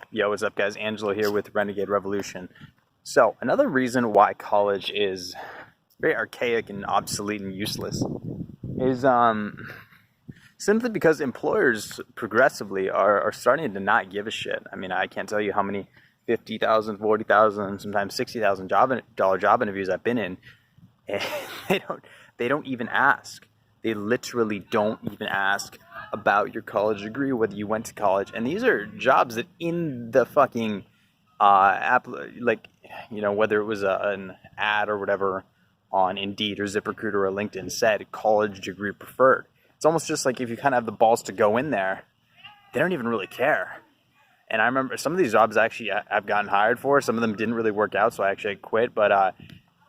Yo, what's up, guys? Angelo here with Renegade Revolution. So, another reason why college is very archaic and obsolete and useless is simply because employers progressively are starting to not give a shit. I mean, I can't tell you how many 50,000, 40,000, sometimes 60,000 job interviews I've been in, and they don't even ask. They literally don't even ask about your college degree, whether you went to college. And these are jobs that in the fucking whether it was an ad or whatever on Indeed or ZipRecruiter or LinkedIn said college degree preferred. It's almost just like if you kind of have the balls to go in there, they don't even really care. And I remember some of these jobs actually I've gotten hired for. Some of them didn't really work out, so I actually quit. But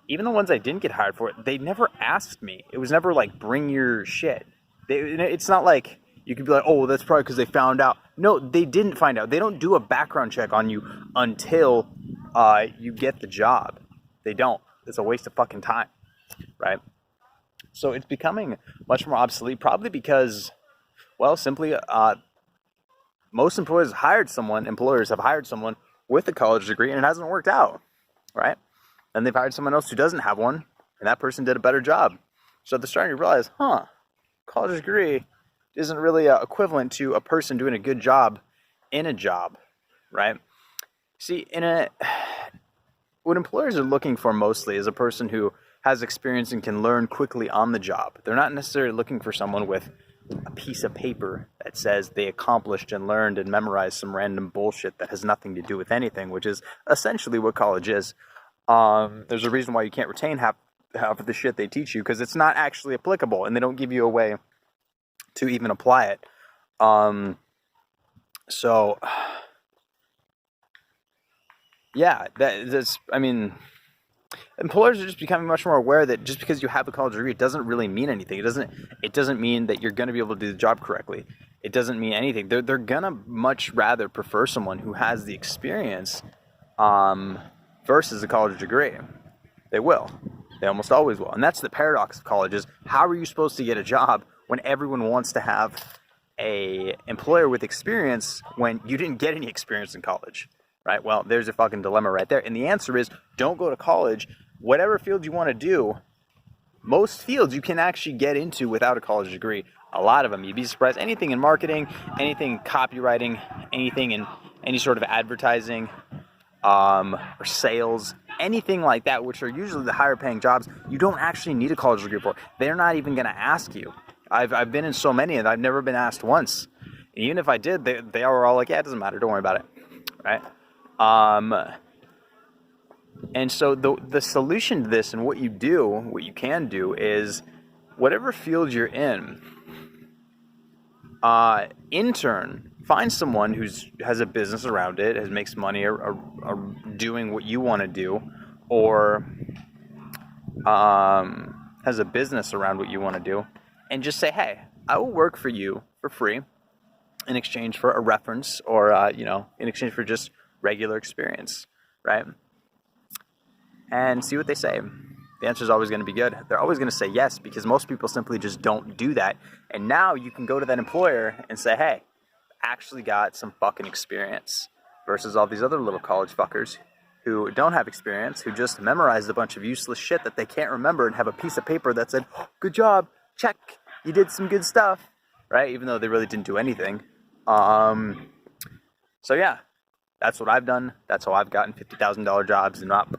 even the ones I didn't get hired for, they never asked me. It was never like, bring your shit. It's not like you could be like, oh, that's probably because they found out. No, they didn't find out. They don't do a background check on you until you get the job. They don't. It's a waste of fucking time, right? So it's becoming much more obsolete, probably because, well, simply most employers have hired someone with a college degree and it hasn't worked out, right? And they've hired someone else who doesn't have one, and that person did a better job. So they're starting to realize, college degree isn't really equivalent to a person doing a good job in a job, right? See, what employers are looking for mostly is a person who has experience and can learn quickly on the job. They're not necessarily looking for someone with a piece of paper that says they accomplished and learned and memorized some random bullshit that has nothing to do with anything, which is essentially what college is. There's a reason why you can't retain half of the shit they teach you, because it's not actually applicable and they don't give you a way to even apply it. Employers are just becoming much more aware that just because you have a college degree, it doesn't really mean anything. It doesn't mean that you're going to be able to do the job correctly. It doesn't mean anything. They're going to much rather prefer someone who has the experience, versus a college degree. They will. They almost always will. And that's the paradox of college is, how are you supposed to get a job when everyone wants to have a employer with experience when you didn't get any experience in college, right? Well, there's a fucking dilemma right there. And the answer is, don't go to college. Whatever field you want to do, most fields you can actually get into without a college degree. A lot of them. You'd be surprised. Anything in marketing, anything in copywriting, anything in any sort of advertising, or sales, anything like that, which are usually the higher paying jobs, you don't actually need a college degree for. They're not even going to ask you. I've been in so many and I've never been asked once. And even if I did, they were all like, yeah, it doesn't matter, don't worry about it, right? And so the solution to this and what you can do is, whatever field you're in, intern. Find someone who has a business around it, makes money, or doing what you want to do, or has a business around what you want to do, and just say, hey, I will work for you for free in exchange for a reference, or in exchange for just regular experience, right? And see what they say. The answer is always going to be good. They're always going to say yes, because most people simply just don't do that. And now you can go to that employer and say, hey, actually got some fucking experience, versus all these other little college fuckers who don't have experience, who just memorized a bunch of useless shit that they can't remember and have a piece of paper that said, good job, check, you did some good stuff, right? Even though they really didn't do anything. So yeah, that's what I've done. That's how I've gotten $50,000 jobs and up.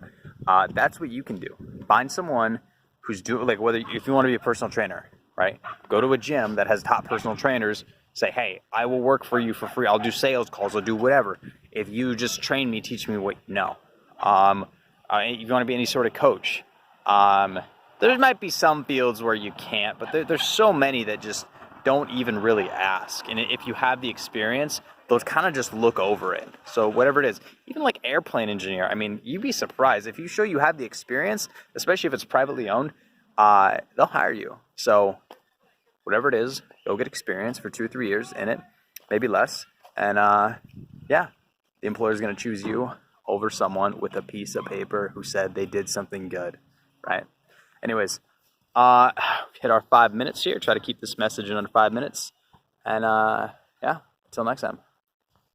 That's what you can do. Find someone who's doing, like, if you want to be a personal trainer, right? Go to a gym that has top personal trainers. Say, hey, I will work for you for free. I'll do sales calls. I'll do whatever. If you just train me, teach me what you know. If you want to be any sort of coach. There might be some fields where you can't, but there's so many that just don't even really ask. And if you have the experience, they'll kind of just look over it. So whatever it is, even like airplane engineer, I mean, you'd be surprised. If you show you have the experience, especially if it's privately owned, they'll hire you. So whatever it is, go get experience for 2 or 3 years in it, maybe less. And the employer's going to choose you over someone with a piece of paper who said they did something good, right? Anyways, hit our 5 minutes here. Try to keep this message in under 5 minutes. And until next time.